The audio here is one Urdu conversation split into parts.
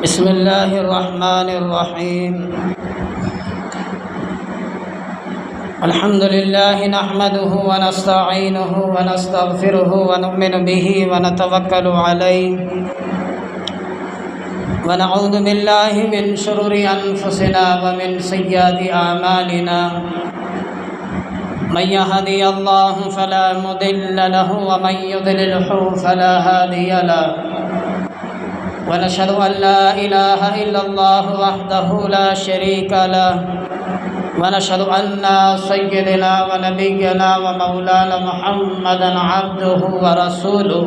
بسم اللہ الرحمن الرحیم الحمد للہ نحمده ونستعینه ونستغفره ونؤمن به ونتوکل علیہ ونعوذ باللہ من شرور انفسنا ومن سیئات اعمالنا من يهدي الله فلا مضل له ومن يضلله فلا هادي له ونشهد أن لا إله إلا الله وحده لا شريك له ونشهد أن سيدنا ونبينا ومولانا محمدا عبده ورسوله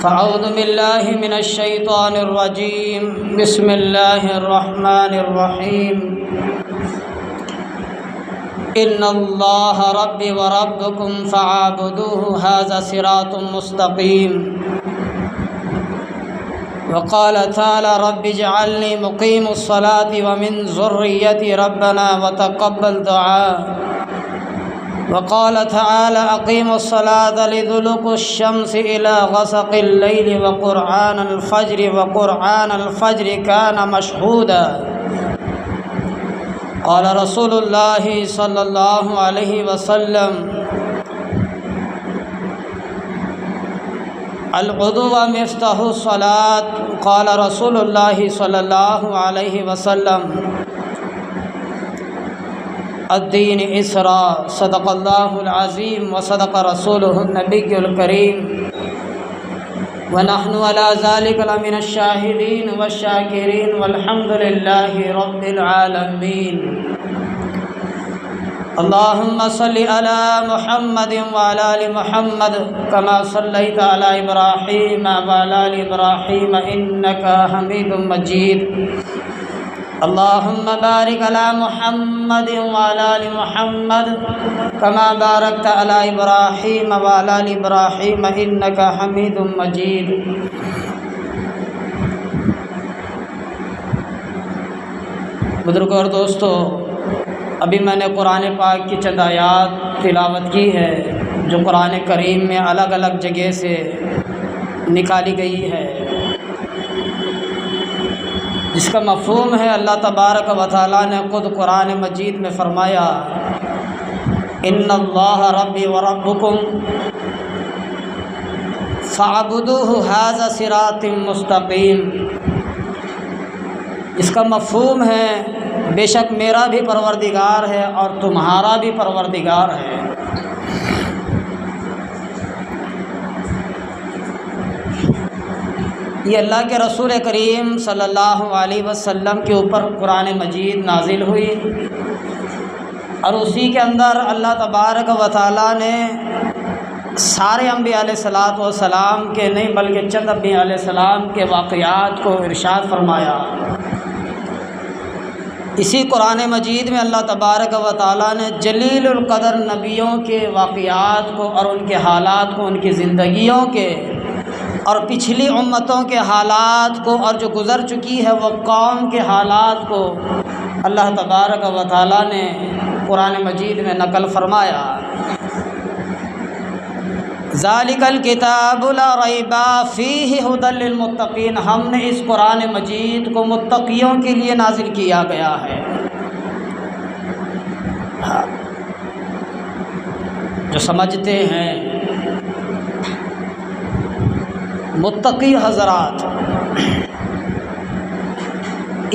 فأعوذ بالله من الشيطان الرجيم بسم الله الرحمن الرحيم إن الله ربي وربكم فاعبدوه هذا صراط مستقيم وقال تعالى رب اجعلني مقيم الصلاة ومن ذريتي ربنا وتقبل دعاء وقال تعالى أقيموا الصلاة لدلوك الشمس إلى غسق الليل وقرآن الفجر كان مشهودا قال رسول الله صلى الله عليه وسلم الوضوء مفتاح الصلاة قال رسول الله صلى الله عليه وسلم الدين إسراء صدق الله العظيم وصدق رسوله النبي الكريم ونحن على ذلك لمن الشاهدين والشاكرين والحمد لله رب العالمين اللهم صل على محمد وعلى آل محمد كما صليت على إبراهيم وعلى آل إبراهيم إنك حميد مجيد اللهم بارك على محمد وعلى آل محمد كما باركت على إبراهيم وعلى آل إبراهيم إنك حميد مجيد بزرگوں اور دوستو، ابھی میں نے قرآن پاک کی چند آیات تلاوت کی ہے جو قرآن کریم میں الگ الگ جگہ سے نکالی گئی ہے، جس کا مفہوم ہے اللہ تبارک و تعالیٰ نے خود قرآن مجید میں فرمایا ان اللہ ربی وربکم فاعبدوہ ھذا صراط مستقیم۔ اس کا مفہوم ہے بے شک میرا بھی پروردگار ہے اور تمہارا بھی پروردگار ہے۔ یہ اللہ کے رسول کریم صلی اللہ علیہ وسلم کے اوپر قرآن مجید نازل ہوئی، اور اسی کے اندر اللہ تبارک و تعالیٰ نے سارے انبیاء علیہ الصلاۃ والسلام کے نہیں بلکہ چند انبیاء علیہ السلام کے واقعات کو ارشاد فرمایا۔ اسی قرآن مجید میں اللہ تبارک و تعالیٰ نے جلیل القدر نبیوں کے واقعات کو اور ان کے حالات کو، ان کی زندگیوں کے اور پچھلی امتوں کے حالات کو اور جو گزر چکی ہے وہ قوم کے حالات کو اللہ تبارک و تعالیٰ نے قرآن مجید میں نقل فرمایا۔ ذالک الکتاب لا ریب فیہ ھدی للمتقین، ہم نے اس قرآن مجید کو متقیوں کے لیے نازل کیا گیا ہے۔ جو سمجھتے ہیں متقی حضرات،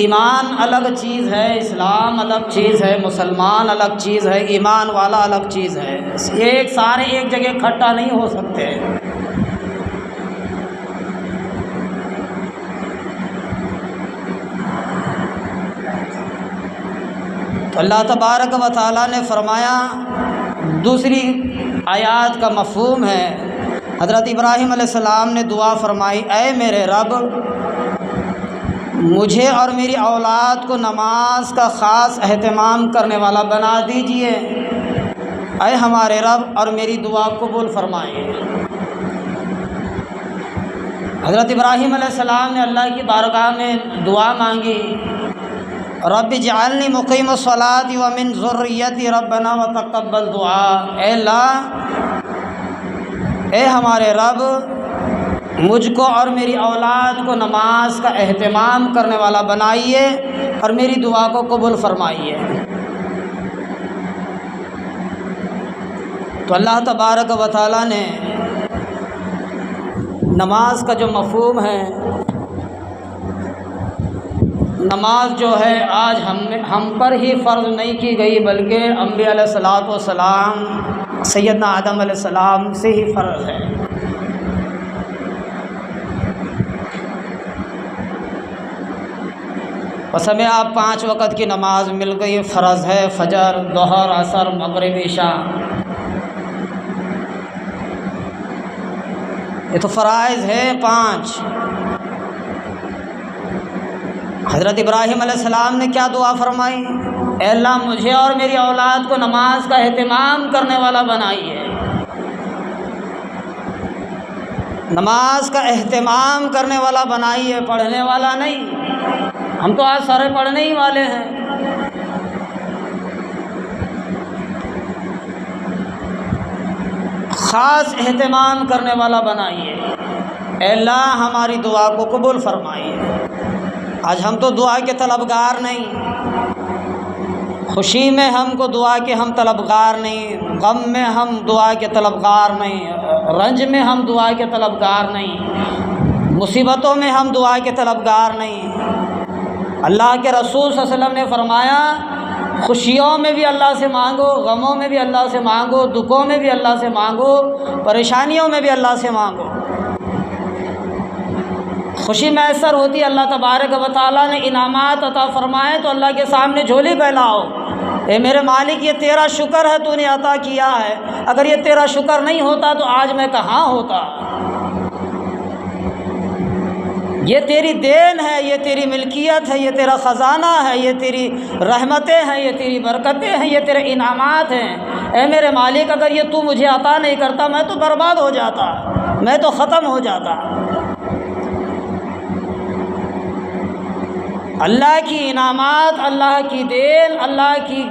ایمان الگ چیز ہے، اسلام الگ چیز ہے، مسلمان الگ چیز ہے، ایمان والا الگ چیز ہے، سارے ایک جگہ اکٹھا نہیں ہو سکتے۔ تو اللہ تبارک و تعالیٰ نے فرمایا، دوسری آیات کا مفہوم ہے، حضرت ابراہیم علیہ السلام نے دعا فرمائی، اے میرے رب مجھے اور میری اولاد کو نماز کا خاص اہتمام کرنے والا بنا دیجئے، اے ہمارے رب، اور میری دعا قبول فرمائیں۔ حضرت ابراہیم علیہ السلام نے اللہ کی بارگاہ میں دعا مانگی، رب اجعلنی مقیم الصلاۃ ومن ذریتی ربنا وتقبل دعاء، اے اللہ، اے ہمارے رب مجھ کو اور میری اولاد کو نماز کا اہتمام کرنے والا بنائیے اور میری دعا کو قبول فرمائیے۔ تو اللہ تبارک و تعالیٰ نے نماز کا جو مفہوم ہے، نماز جو ہے آج ہم پر ہی فرض نہیں کی گئی بلکہ انبیاء علیہ الصلوۃ والسلام سیدنا آدم علیہ السلام سے ہی فرض ہے۔ بس ہمیں آپ 5 وقت کی نماز مل گئی، فرض ہے فجر، ظہر، عصر، مغرب، عشاء، یہ تو فرائض ہے 5۔ حضرت ابراہیم علیہ السلام نے کیا دعا فرمائی؟ اے اللہ مجھے اور میری اولاد کو نماز کا اہتمام کرنے والا بنائیے۔ نماز کا اہتمام کرنے والا بنائیے، پڑھنے والا نہیں۔ ہم تو آج سارے پڑھنے ہی والے ہیں۔ خاص اہتمام کرنے والا بنائیے۔ اے اللہ ہماری دعا کو قبول فرمائیے۔ آج ہم تو دعا کے طلبگار نہیں، خوشی میں ہم کو دعا کے ہم طلبگار نہیں، غم میں ہم دعا کے طلبگار نہیں، رنج میں ہم دعا کے طلبگار نہیں، مصیبتوں میں ہم دعا کے طلبگار نہیں۔ اللہ کے رسول صلی اللہ علیہ وسلم نے فرمایا خوشیوں میں بھی اللہ سے مانگو، غموں میں بھی اللہ سے مانگو، دکھوں میں بھی اللہ سے مانگو، پریشانیوں میں بھی اللہ سے مانگو۔ خوشی میسر ہوتی ہے، اللہ تبارک و تعالیٰ نے انعامات عطا فرمائے تو اللہ کے سامنے جھولی پھیلاؤ، اے میرے مالک یہ تیرا شکر ہے، تو نے عطا کیا ہے، اگر یہ تیرا شکر نہیں ہوتا تو آج میں کہاں ہوتا۔ یہ تیری دین ہے، یہ تیری ملکیت ہے، یہ تیرا خزانہ ہے، یہ تیری رحمتیں ہیں، یہ تیری برکتیں ہیں، یہ تیرے انعامات ہیں۔ اے میرے مالک اگر یہ تو مجھے عطا نہیں کرتا میں تو برباد ہو جاتا، میں تو ختم ہو جاتا۔ اللہ کی انعامات، اللہ کی دین، اللہ کی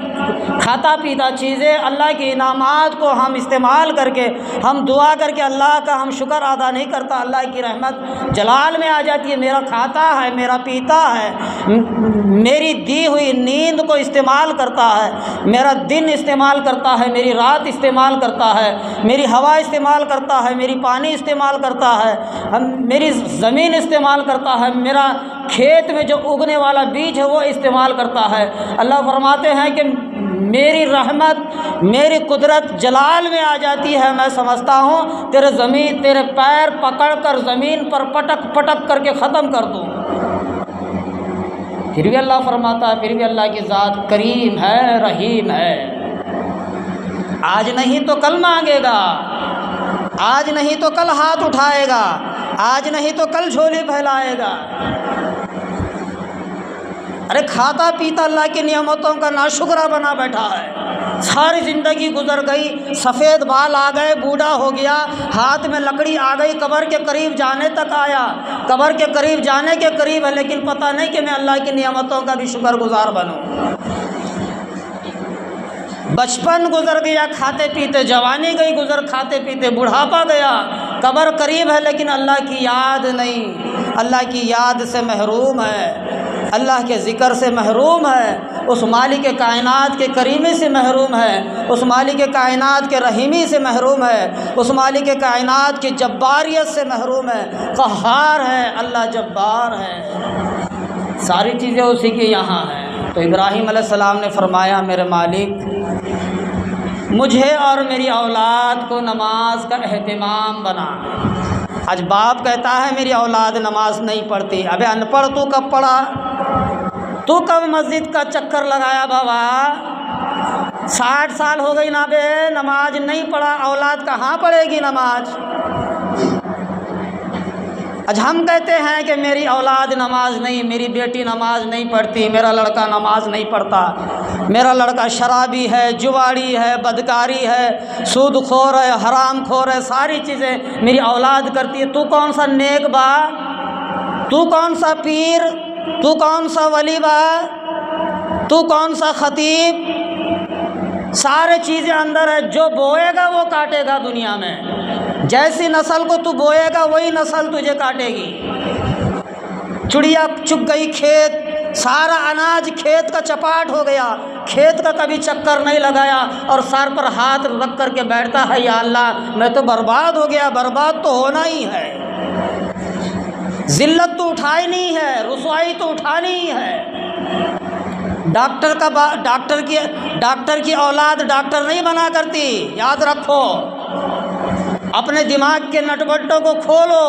کھاتا پیتا چیزیں، اللہ کے انعامات کو ہم استعمال کر کے، ہم دعا کر کے اللہ کا ہم شکر ادا نہیں کرتا، اللہ کی رحمت جلال میں آ جاتی ہے۔ میرا کھاتا ہے، میرا پیتا ہے، میری دی ہوئی نیند کو استعمال کرتا ہے، میرا دن استعمال کرتا ہے، میری رات استعمال کرتا ہے، میری ہوا استعمال کرتا ہے، میری پانی استعمال کرتا ہے، میری زمین استعمال کرتا ہے، میرا کھیت میں جو اگنے والا بیج ہے وہ استعمال کرتا ہے۔ اللہ فرماتے ہیں کہ میری رحمت، میری قدرت جلال میں آ جاتی ہے، میں سمجھتا ہوں تیرے پیر پکڑ کر زمین پر پٹک پٹک کر کے ختم کر دوں، پھر بھی اللہ فرماتا ہے، پھر بھی اللہ کی ذات کریم ہے، رحیم ہے۔ آج نہیں تو کل مانگے گا، آج نہیں تو کل ہاتھ اٹھائے گا، آج نہیں تو کل جھولی پھیلائے گا۔ ارے کھاتا پیتا اللہ کی نعمتوں کا ناشکرا بنا بیٹھا ہے، ساری زندگی گزر گئی، سفید بال آ گئے، بوڑھا ہو گیا، ہاتھ میں لکڑی آ گئی، قبر کے قریب جانے تک آیا، قبر کے قریب جانے کے قریب ہے، لیکن پتہ نہیں کہ میں اللہ کی نعمتوں کا بھی شکر گزار بنوں۔ بچپن گزر گیا کھاتے پیتے، جوانی گئی گزر کھاتے پیتے، بڑھاپا گیا، قبر قریب ہے لیکن اللہ کی یاد نہیں، اللہ کی یاد سے محروم ہے، اللہ کے ذکر سے محروم ہے، اس مالک کائنات کے کریمی سے محروم ہے، اس مالک کائنات کے رحیمی سے محروم ہے، اس مالک کائنات کی جباریت سے محروم ہے۔ قہار ہے اللہ، جبار ہے، ساری چیزیں اسی کے یہاں ہیں۔ تو ابراہیم علیہ السلام نے فرمایا میرے مالک مجھے اور میری اولاد کو نماز کا اہتمام بنا۔ آج باپ کہتا ہے میری اولاد نماز نہیں پڑھتی، ابے ان پڑھ تو کب پڑھا؟ تو کب مسجد کا چکر لگایا بابا؟ 60 سال ہو گئی نا بے، نماز نہیں پڑھا، اولاد کہاں پڑھے گی نماز؟ آج ہم کہتے ہیں کہ میری اولاد نماز نہیں، میری بیٹی نماز نہیں پڑھتی، میرا لڑکا نماز نہیں پڑھتا، میرا لڑکا شرابی ہے، جواڑی ہے، بدکاری ہے، سود خور ہے، حرام خور ہے، ساری چیزیں میری اولاد کرتی ہے۔ تو کون سا نیک با؟ تو کون سا پیر؟ تو کون سا ولی با؟ تو کون سا خطیب؟ سارے چیزیں اندر ہے، جو بوئے گا وہ کاٹے گا دنیا میں۔ جیسی نسل کو تو بوئے گا وہی نسل تجھے کاٹے گی۔ چڑیا چگ گئی کھیت، سارا اناج کھیت کا چپاٹ ہو گیا، کھیت کا کبھی چکر نہیں لگایا اور سر پر ہاتھ رکھ کر کے بیٹھتا ہے یا اللہ میں تو برباد ہو گیا۔ برباد تو ہونا ہی ہے، ذلت تو اٹھائی نہیں ہے، رسوائی تو اٹھانی ہی ہے۔ ڈاکٹر کی اولاد ڈاکٹر نہیں بنا کرتی، یاد رکھو۔ اپنے دماغ کے نٹ بٹوں کو کھولو،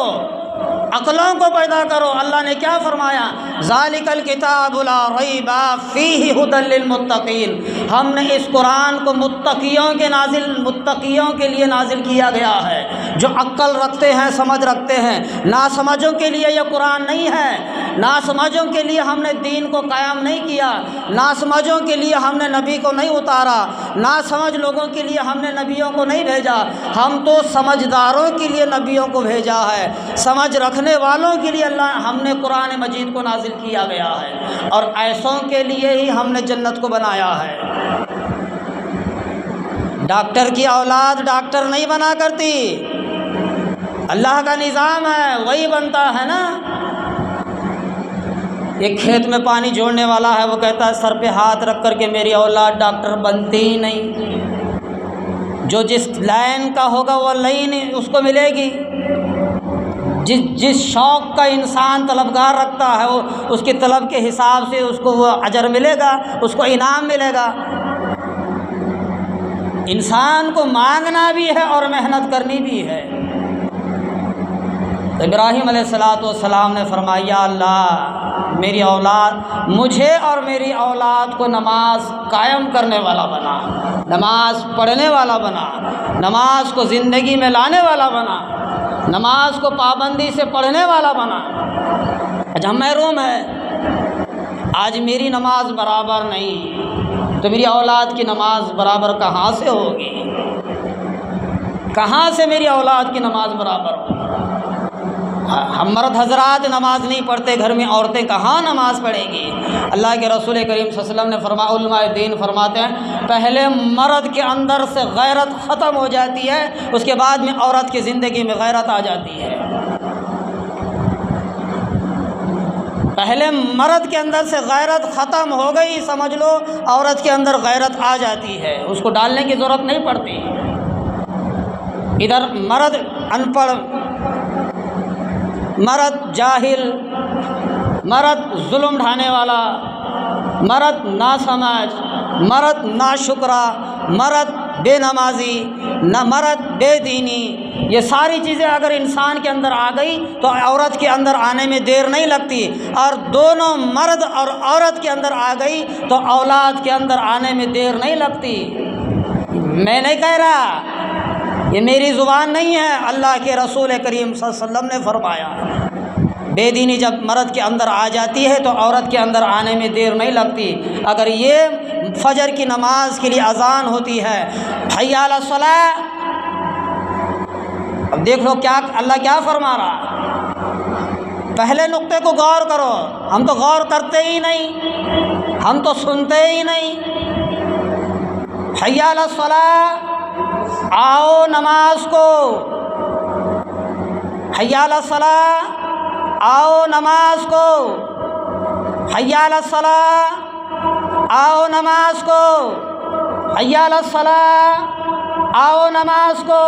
عقلوں کو پیدا کرو۔ اللہ نے کیا فرمایا؟ ذالک الکتاب لا ریب فیہ ھدی للمتقین۔ ہم نے اس قرآن کو متقیوں کے لیے نازل کیا گیا ہے، جو عقل رکھتے ہیں، سمجھ رکھتے ہیں۔ ناسمجھوں کے لیے یہ قرآن نہیں ہے، ناسمجھوں کے لیے ہم نے دین کو قائم نہیں کیا، ناسمجھوں کے لیے ہم نے نبی کو نہیں اتارا، ناسمجھ لوگوں کے لیے ہم نے نبیوں کو نہیں بھیجا۔ ہم تو سمجھداروں کے لیے نبیوں کو بھیجا ہے، سمجھ رکھنے والوں کے لیے ہم نے قرآن مجید کو نازل کیا گیا ہے، اور ایسوں کے لیے ہی ہم نے جنت کو بنایا ہے۔ ڈاکٹر کی اولاد ڈاکٹر نہیں بنا کرتی، اللہ کا نظام ہے وہی بنتا ہے نا۔ ایک کھیت میں پانی جوڑنے والا ہے، وہ کہتا ہے سر پہ ہاتھ رکھ کر کے میری اولاد ڈاکٹر بنتی ہی نہیں۔ جو جس لائن کا ہوگا وہ لائن اس کو ملے گی۔ جس شوق کا انسان طلبگار رکھتا ہے وہ اس کی طلب کے حساب سے اس کو وہ اجر ملے گا، اس کو انعام ملے گا۔ انسان کو مانگنا بھی ہے اور محنت کرنی بھی ہے۔ ابراہیم علیہ السلام نے فرمایا یا اللہ میری اولاد، مجھے اور میری اولاد کو نماز قائم کرنے والا بنا، نماز پڑھنے والا بنا، نماز کو زندگی میں لانے والا بنا، نماز کو پابندی سے پڑھنے والا بنا۔ آج ہم محروم ہیں، آج میری نماز برابر نہیں تو میری اولاد کی نماز برابر کہاں سے ہوگی؟ کہاں سے میری اولاد کی نماز برابر ہوگی؟ ہم مرد حضرات نماز نہیں پڑھتے گھر میں، عورتیں کہاں نماز پڑھیں گی؟ اللہ کے رسول کریم صلی اللہ علیہ وسلم نے فرمایا، علماء دین فرماتے ہیں پہلے مرد کے اندر سے غیرت ختم ہو جاتی ہے، اس کے بعد میں عورت کی زندگی میں غیرت آ جاتی ہے۔ پہلے مرد کے اندر سے غیرت ختم ہو گئی، سمجھ لو عورت کے اندر غیرت آ جاتی ہے، اس کو ڈالنے کی ضرورت نہیں پڑتی۔ ادھر مرد ان پڑھ، مرد جاہل، مرد ظلم ڈھانے والا، مرد ناسمجھ، مرد ناشکرا، مرد بے نمازی، مرد بے دینی، یہ ساری چیزیں اگر انسان کے اندر آ گئی تو عورت کے اندر آنے میں دیر نہیں لگتی، اور دونوں مرد اور عورت کے اندر آ گئی تو اولاد کے اندر آنے میں دیر نہیں لگتی۔ میں نہیں کہہ رہا، یہ میری زبان نہیں ہے، اللہ کے رسول کریم صلی اللہ علیہ وسلم نے فرمایا۔ بے دینی جب مرد کے اندر آ جاتی ہے تو عورت کے اندر آنے میں دیر نہیں لگتی۔ اگر یہ فجر کی نماز کے لیے اذان ہوتی ہے، حی علی الصلاۃ، اب دیکھ لو کیا اللہ کیا فرما رہا۔ پہلے نقطے کو غور کرو، ہم تو غور کرتے ہی نہیں، ہم تو سنتے ہی نہیں۔ حی علی الصلاۃ، آؤ نماز کو، حی علی الصلاۃ، آؤ نماز کو، حی علی الصلاۃ، آؤ نماز کو، حی علی الصلاۃ، آؤ نماز کو۔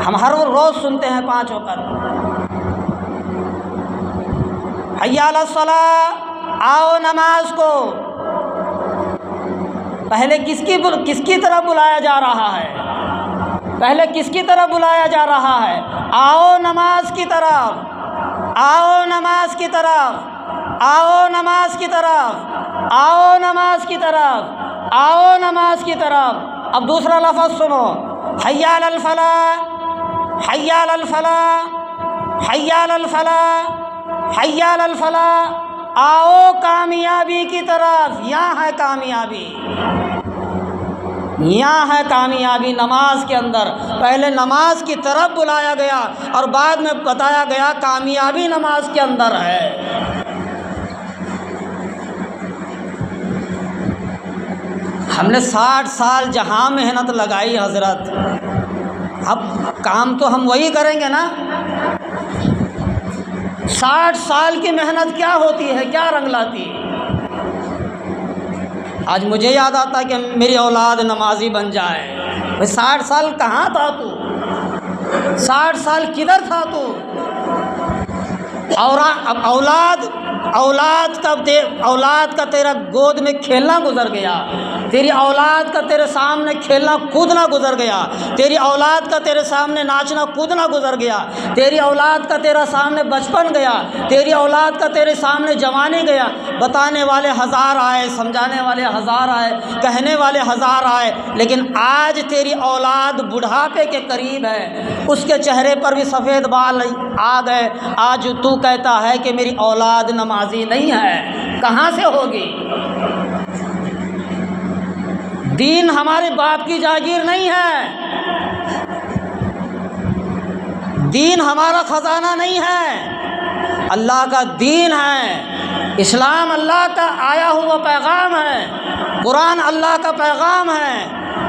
ہم ہر روز سنتے ہیں 5 وقت، حی علی الصلاۃ، آؤ نماز کو۔ پہلے کس کی طرف بلایا جا رہا ہے؟ پہلے کس کی طرف بلایا جا رہا ہے؟ آؤ نماز کی طرف، آؤ نماز کی طرف، آؤ نماز کی طرف، آؤ نماز کی طرف، آؤ نماز کی طرف۔ اب دوسرا لفظ سنو، حی علی الفلاح، حی علی الفلاح، حی علی الفلاح، حی علی الفلاح۔ آؤ کامیابی کی طرف، یہاں ہے کامیابی، یہاں ہے کامیابی نماز کے اندر۔ پہلے نماز کی طرف بلایا گیا اور بعد میں بتایا گیا کامیابی نماز کے اندر ہے۔ ہم نے 60 سال جہاں محنت لگائی حضرت، اب کام تو ہم وہی کریں گے نا۔ 60 سال کی محنت کیا ہوتی ہے، کیا رنگ لاتی ہے۔ آج مجھے یاد آتا ہے کہ میری اولاد نمازی بن جائے۔ 60 سال کہاں تھا تو؟ 60 سال کدھر تھا تو؟ اور اب اولاد کا تیرا گود میں کھیلنا گزر گیا، تیری اولاد کا تیرے سامنے کھیلنا کودنا گزر گیا، تیری اولاد کا تیرے سامنے ناچنا کودنا گزر گیا، تیری اولاد کا تیرا سامنے بچپن گیا، تیری اولاد کا تیرے سامنے جوانی گیا۔ بتانے والے ہزار آئے، سمجھانے والے ہزار آئے، کہنے والے ہزار آئے، لیکن آج تیری اولاد بڑھاپے کے قریب ہے، اس کے چہرے پر بھی سفید بال آ گئے، آج تو کہتا ہے کہ میری اولاد نمازی نہیں ہے۔ کہاں سے ہوگی؟ دین ہمارے باپ کی جاگیر نہیں ہے، دین ہمارا خزانہ نہیں ہے، اللہ کا دین ہے۔ اسلام اللہ کا آیا ہوا پیغام ہے، قرآن اللہ کا پیغام ہے۔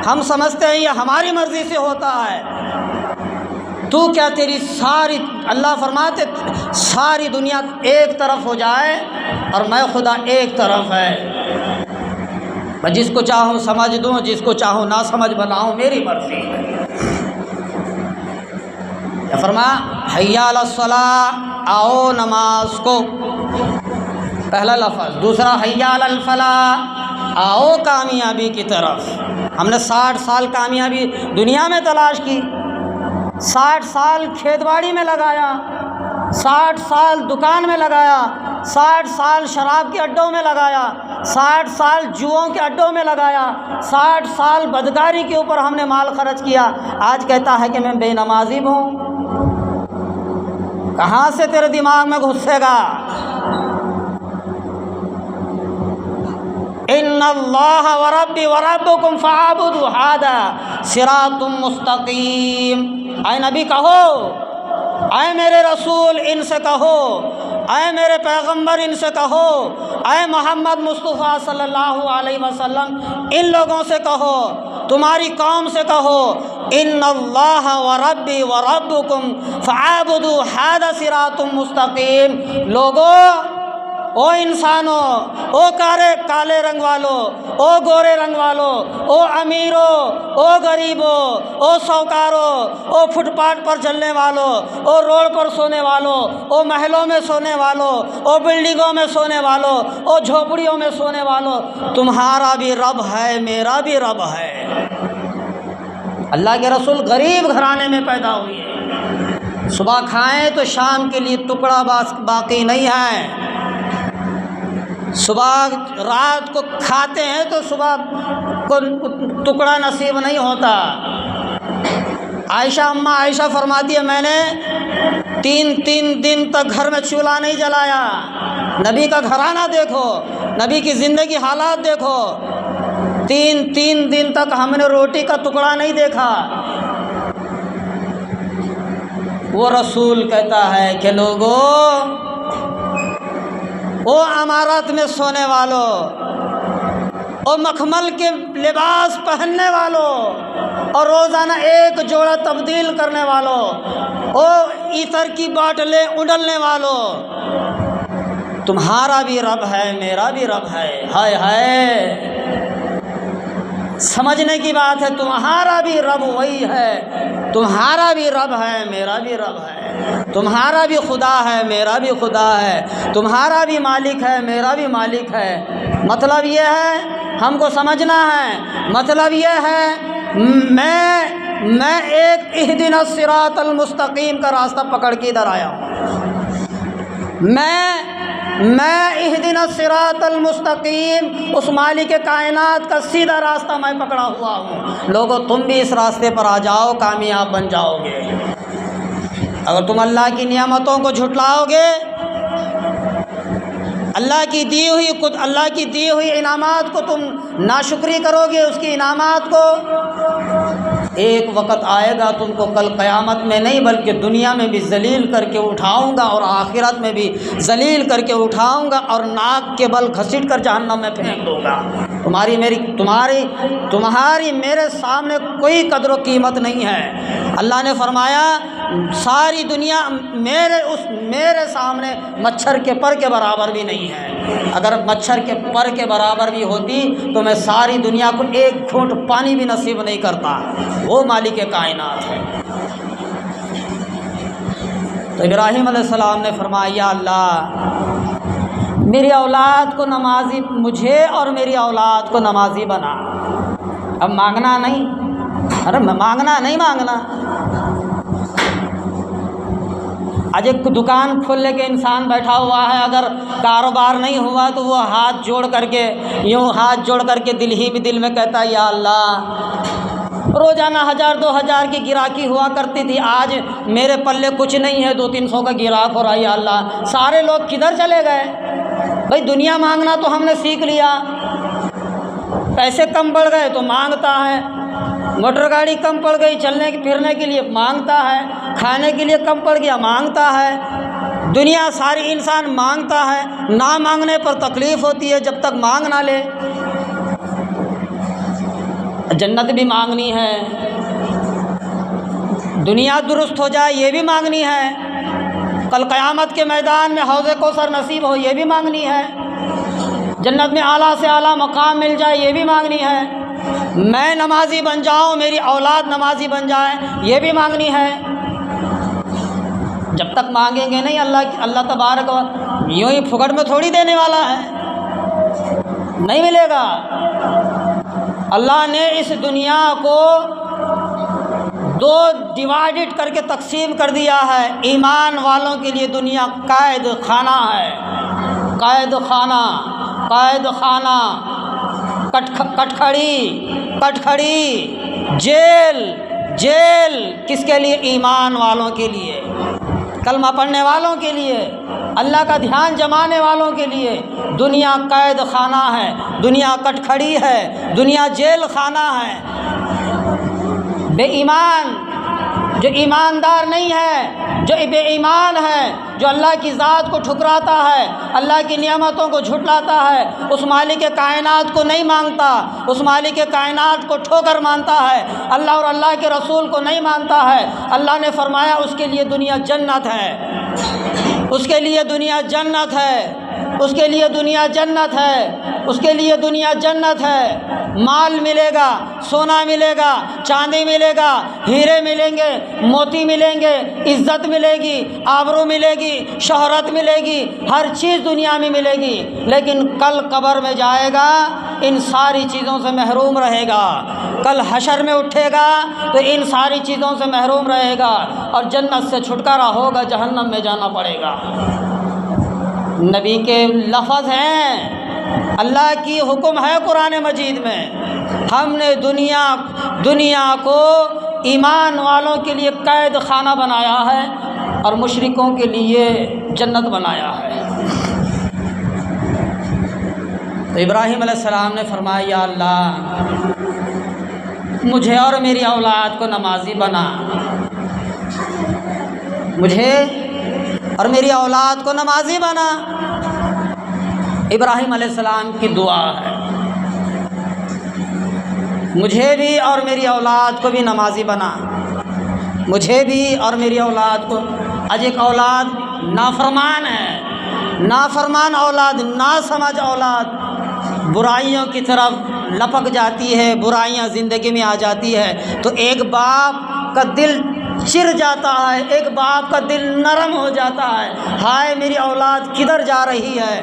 ہم سمجھتے ہیں یہ ہماری مرضی سے ہوتا ہے۔ تو کیا تیری ساری، اللہ فرماتے ساری دنیا ایک طرف ہو جائے اور میں خدا ایک طرف ہے، میں جس کو چاہوں سمجھ دوں، جس کو چاہوں نہ سمجھ بناؤں، میری مرضی ہے۔ فرمایا حی علی الصلاۃ، آؤ نماز کو، پہلا لفظ۔ دوسرا حی علی الفلاح، آؤ کامیابی کی طرف۔ ہم نے 60 سال کامیابی دنیا میں تلاش کی، 60 سال کھیت باڑی میں لگایا، 60 سال دکان میں لگایا، 60 سال شراب کے اڈوں میں لگایا، 60 سال جوؤں کے اڈوں میں لگایا، 60 سال بدکاری کے اوپر ہم نے مال خرچ کیا۔ آج کہتا ہے کہ میں بے نمازی ہوں۔ کہاں سے تیرے دماغ میں گھسے گا؟ ان اللہ وربی وربکم فاعبدوا ھذا صراط مستقیم۔ اے نبی کہو، اے میرے رسول ان سے کہو، اے میرے پیغمبر ان سے کہو، اے محمد مصطفیٰ صلی اللہ علیہ وسلم ان لوگوں سے کہو، تمہاری قوم سے کہو، ان اللہ وربی وربکم فاعبدوا ھذا صراط مستقیم۔ لوگو، او انسانوں، او کالے رنگ والو، او گورے رنگ والو، او امیرو، او غریبو، او سوکارو، او فٹ پاتھ پر چلنے والو، او روڈ پر سونے والو، او محلوں میں سونے والو، او بلڈنگوں میں سونے والو، او جھوپڑیوں میں سونے والو، تمہارا بھی رب ہے، میرا بھی رب ہے۔ اللہ کے رسول غریب گھرانے میں پیدا ہوئے، صبح کھائیں تو شام کے لیے ٹکڑا باقی نہیں ہے، صبح رات کو کھاتے ہیں تو صبح کو ٹکڑا نصیب نہیں ہوتا۔ عائشہ فرماتی ہے میں نے تین دن تک گھر میں چولہا نہیں جلایا۔ نبی کا گھرانہ دیکھو، نبی کی زندگی حالات دیکھو، تین دن تک ہم نے روٹی کا ٹکڑا نہیں دیکھا۔ وہ رسول کہتا ہے کہ لوگوں، او عمارت میں سونے والوں، او مخمل کے لباس پہننے والوں، اور روزانہ ایک جوڑا تبدیل کرنے والوں، او ایتھر کی باٹلیں اڈلنے والوں، تمہارا بھی رب ہے، میرا بھی رب ہے۔ ہائے ہائے، سمجھنے کی بات ہے، تمہارا بھی رب وہی ہے، تمہارا بھی رب ہے، میرا بھی رب ہے، تمہارا بھی خدا ہے، میرا بھی خدا ہے، تمہارا بھی مالک ہے، میرا بھی مالک ہے۔ مطلب یہ ہے ہم کو سمجھنا ہے، مطلب یہ ہے میں ایک اہدنا الصراط المستقیم کا راستہ پکڑ کے ادھر آیا ہوں، میں اہدنا الصراط المستقیم، اس مالک کائنات کا سیدھا راستہ میں پکڑا ہوا ہوں۔ لوگوں، تم بھی اس راستے پر آ جاؤ، کامیاب بن جاؤ گے۔ اگر تم اللہ کی نعمتوں کو جھٹلاؤ گے، اللہ کی دی ہوئی انعامات کو تم ناشکری کرو گے، اس کی انعامات کو، ایک وقت آئے گا تم کو کل قیامت میں نہیں بلکہ دنیا میں بھی ذلیل کر کے اٹھاؤں گا، اور آخرت میں بھی ذلیل کر کے اٹھاؤں گا، اور ناک کے بل گھسیٹ کر جہنم میں پھینک دوں گا۔ تمہاری میرے سامنے کوئی قدر و قیمت نہیں ہے۔ اللہ نے فرمایا ساری دنیا میرے سامنے مچھر کے پر کے برابر بھی نہیں ہے۔ اگر مچھر کے پر کے برابر بھی ہوتی تو میں ساری دنیا کو ایک گھونٹ پانی بھی نصیب نہیں کرتا۔ وہ مالک کائنات ہے۔ تو ابراہیم علیہ السلام نے فرمایا یا اللہ میری اولاد کو نمازی، مجھے اور میری اولاد کو نمازی بنا۔ اب مانگنا نہیں، مانگنا نہیں مانگنا۔ آج ایک دکان کھولنے کے انسان بیٹھا ہوا ہے، اگر کاروبار نہیں ہوا تو وہ ہاتھ جوڑ کر کے دل ہی میں دل میں کہتا ہے یا اللہ روزانہ 1000-2000 کی گراہکی ہوا کرتی تھی، آج میرے پلے کچھ نہیں ہے، 200-300 کا گراہک ہو رہا ہے، یا اللہ سارے لوگ کدھر چلے گئے؟ بھائی دنیا مانگنا تو ہم نے سیکھ لیا، پیسے کم بڑھ گئے تو مانگتا ہے، موٹر گاڑی کم پڑ گئی چلنے پھرنے کے لیے مانگتا ہے، کھانے کے لیے کم پڑ گیا مانگتا ہے، دنیا ساری انسان مانگتا ہے۔ نہ مانگنے پر تکلیف ہوتی ہے جب تک مانگ نہ لے۔ جنت بھی مانگنی ہے، دنیا درست ہو جائے یہ بھی مانگنی ہے، کل قیامت کے میدان میں حوض کوثر نصیب ہو یہ بھی مانگنی ہے، جنت میں اعلیٰ سے اعلیٰ مقام مل جائے یہ بھی مانگنی ہے، میں نمازی بن جاؤں میری اولاد نمازی بن جائے یہ بھی مانگنی ہے۔ جب تک مانگیں گے نہیں اللہ تبارک و یوں ہی پھکٹ میں تھوڑی دینے والا ہے، نہیں ملے گا۔ اللہ نے اس دنیا کو دو ڈیوائڈڈ کر کے تقسیم کر دیا ہے۔ ایمان والوں کے لیے دنیا قید خانہ ہے، قید خانہ، کٹکھڑی، جیل کس کے لیے؟ ایمان والوں کے لیے، کلمہ پڑھنے والوں کے لیے، اللہ کا دھیان جمانے والوں کے لیے دنیا قید خانہ ہے، دنیا کٹکھڑی ہے، دنیا جیل خانہ ہے۔ بے ایمان جو ایماندار نہیں ہے، جو بے ایمان ہے، جو اللہ کی ذات کو ٹھکراتا ہے، اللہ کی نعمتوں کو جھٹلاتا ہے، اس مالک کائنات کو نہیں مانگتا، اس مالک کائنات کو ٹھوکر مانتا ہے، اللہ اور اللہ کے رسول کو نہیں مانتا ہے، اللہ نے فرمایا اس کے لیے دنیا جنت ہے، اس کے لیے دنیا جنت ہے، اس کے لیے دنیا جنت ہے، اس کے لیے دنیا جنت ہے۔ مال ملے گا، سونا ملے گا، چاندی ملے گا، ہیرے ملیں گے، موتی ملیں گے، عزت ملے گی، آبرو ملے گی، شہرت ملے گی، ہر چیز دنیا میں ملے گی، لیکن کل قبر میں جائے گا ان ساری چیزوں سے محروم رہے گا، کل حشر میں اٹھے گا تو ان ساری چیزوں سے محروم رہے گا اور جنت سے چھٹکارا ہوگا، جہنم میں جانا پڑے گا۔ نبی کے لفظ ہیں، اللہ کی حکم ہے قرآن مجید میں، ہم نے دنیا کو ایمان والوں کے لیے قید خانہ بنایا ہے اور مشرکوں کے لیے جنت بنایا ہے۔ تو ابراہیم علیہ السلام نے فرمایا یا اللہ مجھے اور میری اولاد کو نمازی بنا، مجھے اور میری اولاد کو نمازی بنا۔ ابراہیم علیہ السلام کی دعا ہے، مجھے بھی اور میری اولاد کو بھی نمازی بنا، مجھے بھی اور میری اولاد کو۔ آج ایک اولاد نافرمان ہے، نافرمان اولاد، ناسمجھ اولاد برائیوں کی طرف لپک جاتی ہے، برائیاں زندگی میں آ جاتی ہے تو ایک باپ کا دل چر جاتا ہے، ایک باپ کا دل نرم ہو جاتا ہے، ہائے میری اولاد کدھر جا رہی ہے،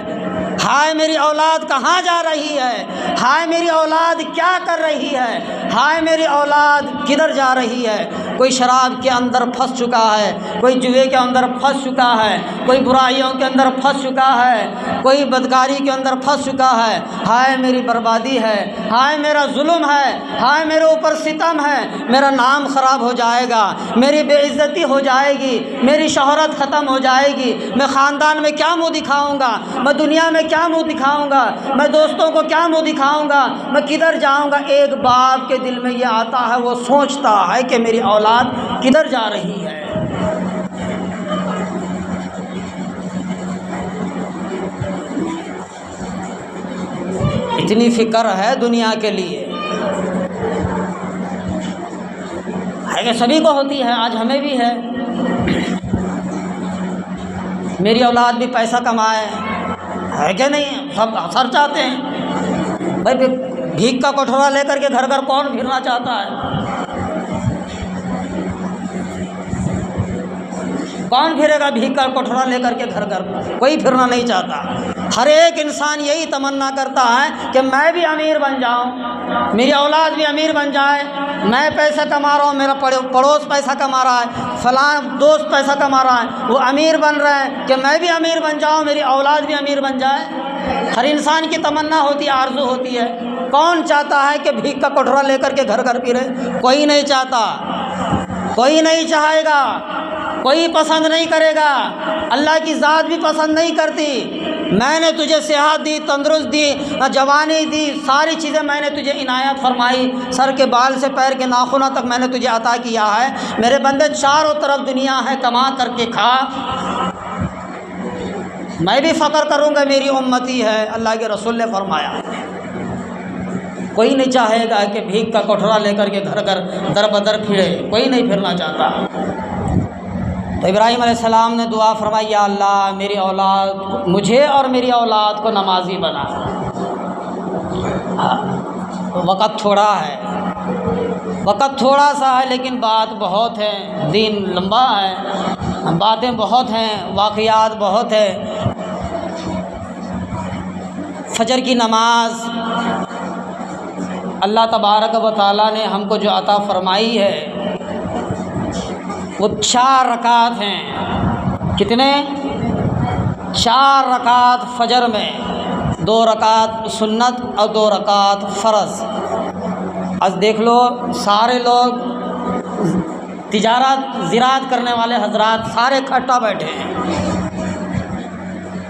ہائے میری اولاد کہاں جا رہی ہے، ہائے میری اولاد کیا کر رہی ہے، ہائے میری اولاد کدھر جا رہی ہے۔ کوئی شراب کے اندر پھنس چکا ہے، کوئی جوئے کے اندر پھنس چکا ہے، کوئی برائیوں کے اندر پھنس چکا ہے، کوئی بدکاری کے اندر پھنس چکا ہے، ہائے میری بربادی ہے، ہائے میرا ظلم ہے، ہائے میرے اوپر ستم ہے، میرا نام خراب ہو جائے گا، میری بے عزتی ہو جائے گی، میری شہرت ختم ہو جائے گی، میں خاندان میں کیا منہ دکھاؤں گا، میں دنیا میں کیا منہ دکھاؤں گا، میں دوستوں کو کیا منہ دکھاؤں گا، میں کدھر جاؤں گا۔ ایک باپ کے دل میں یہ آتا ہے، وہ سوچتا ہے کہ میری اولاد کدھر جا رہی ہے۔ اتنی فکر ہے دنیا کے لیے ہے کہ سبھی کو ہوتی ہے، آج ہمیں بھی ہے۔ میری اولاد بھی پیسہ کمائے، ہے کہ نہیں؟ سب سر چاہتے ہیں بھائی، بھیک کا کٹورا لے کر کے گھر گھر کون پھرنا چاہتا ہے؟ کون پھرے گا بھیک کا کٹورا لے کر کے گھر گھر؟ کوئی پھرنا نہیں چاہتا۔ ہر ایک انسان یہی تمنا کرتا ہے کہ میں بھی امیر بن جاؤں، میری اولاد بھی امیر بن جائے، میں پیسہ کما رہا ہوں، میرا پڑوس پیسہ کما رہا ہے، فلاں دوست پیسہ کما رہا ہے، وہ امیر بن رہے ہیں کہ میں بھی امیر بن جاؤں، میری اولاد بھی امیر بن جائے۔ ہر انسان کی تمنا ہوتی ہے، آرزو ہوتی ہے۔ کون چاہتا ہے کہ بھیک کا کٹورا لے کر کے گھر گھر پھرے؟ کوئی نہیں چاہتا، کوئی نہیں چاہے گا، کوئی پسند نہیں کرے گا۔ اللہ کی ذات بھی پسند نہیں کرتی۔ میں نے تجھے صحت دی، تندرست دی، جوانی دی، ساری چیزیں میں نے تجھے عنایت فرمائی، سر کے بال سے پیر کے ناخنوں تک میں نے تجھے عطا کیا ہے۔ میرے بندے چاروں طرف دنیا ہے، کما کر کے کھا۔ میں بھی فخر کروں گا، میری امتی ہے، اللہ کے رسول نے فرمایا۔ کوئی نہیں چاہے گا کہ بھیک کا کٹورا لے کر کے گھر گھر در بدر پھرے، کوئی نہیں پھرنا چاہتا۔ تو ابراہیم علیہ السلام نے دعا فرمائی، یا اللہ میری اولاد، مجھے اور میری اولاد کو نمازی بنا۔ وقت تھوڑا ہے، وقت تھوڑا سا ہے، لیکن بات بہت ہے، دین لمبا ہے، باتیں بہت ہیں، واقعات بہت ہے۔ فجر کی نماز اللہ تبارک و تعالیٰ نے ہم کو جو عطا فرمائی ہے وہ 4 رکعت ہیں۔ کتنے؟ 4 رکعت فجر میں، 2 رکعت سنت اور 2 رکعت فرض۔ آج دیکھ لو سارے لوگ تجارت زراعت کرنے والے حضرات سارے اکٹھا بیٹھے ہیں۔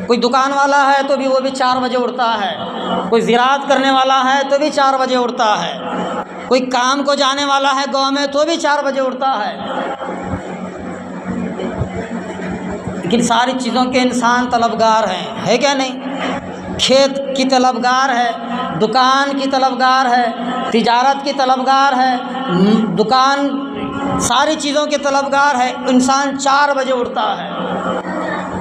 کوئی دکان والا ہے تو بھی وہ بھی 4 بجے اٹھتا ہے، کوئی زراعت کرنے والا ہے تو بھی 4 بجے اٹھتا ہے، کوئی کام کو جانے والا ہے گاؤں میں تو بھی 4 بجے اٹھتا ہے۔ لیکن ساری چیزوں کے انسان طلبگار ہیں، ہے کیا نہیں؟ کھیت کی طلبگار ہے، دکان کی طلبگار ہے، تجارت کی طلبگار ہے، دکان ساری چیزوں کے طلبگار ہے۔ انسان 4 بجے اٹھتا ہے،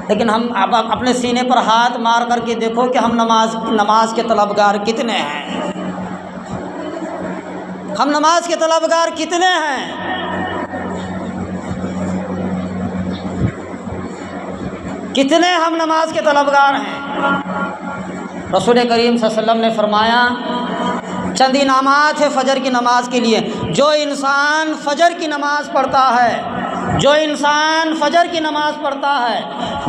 لیکن ہم اب اپنے سینے پر ہاتھ مار کر کے دیکھو کہ ہم نماز کے طلبگار کتنے ہیں؟ ہم نماز کے طلبگار کتنے ہیں؟ کتنے ہم نماز کے طلبگار ہیں؟ رسول کریم صلی اللہ علیہ وسلم نے فرمایا چند انعامات ہے فجر کی نماز کے لیے۔ جو انسان فجر کی نماز پڑھتا ہے، جو انسان فجر کی نماز پڑھتا ہے،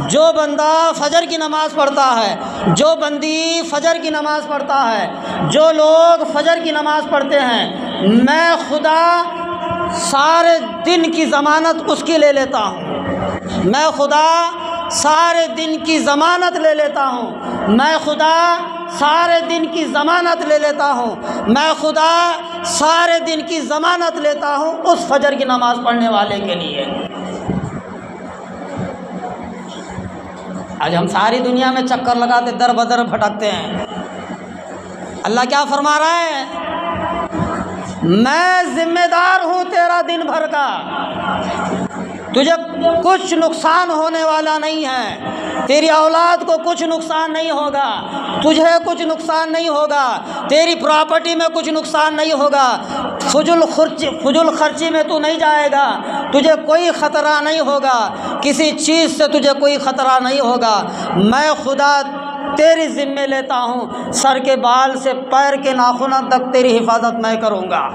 جو بندہ فجر کی نماز پڑھتا ہے، جو بندی فجر کی نماز پڑھتا ہے، جو لوگ فجر کی نماز پڑھتے ہیں، میں خدا سارے دن کی ضمانت اس کی لے لیتا ہوں۔ میں خدا سارے دن کی ضمانت لے لیتا ہوں۔ میں خدا سارے دن کی ضمانت لے لیتا ہوں۔ میں خدا سارے دن کی ضمانت لیتا ہوں اس فجر کی نماز پڑھنے والے کے لیے۔ آج ہم ساری دنیا میں چکر لگاتے در بدر بھٹکتے ہیں۔ اللہ کیا فرما رہا ہے؟ میں ذمہ دار ہوں تیرا دن بھر کا، تجھے کچھ نقصان ہونے والا نہیں ہے، تیری اولاد کو کچھ نقصان نہیں ہوگا، تجھے کچھ نقصان نہیں ہوگا، تیری پراپرٹی میں کچھ نقصان نہیں ہوگا، فضول خرچی میں تو نہیں جائے گا، تجھے کوئی خطرہ نہیں ہوگا، کسی چیز سے تجھے کوئی خطرہ نہیں ہوگا۔ میں خدا تیری ذمہ لیتا ہوں، سر کے بال سے پیر کے ناخنوں تک تیری حفاظت میں کروں گا۔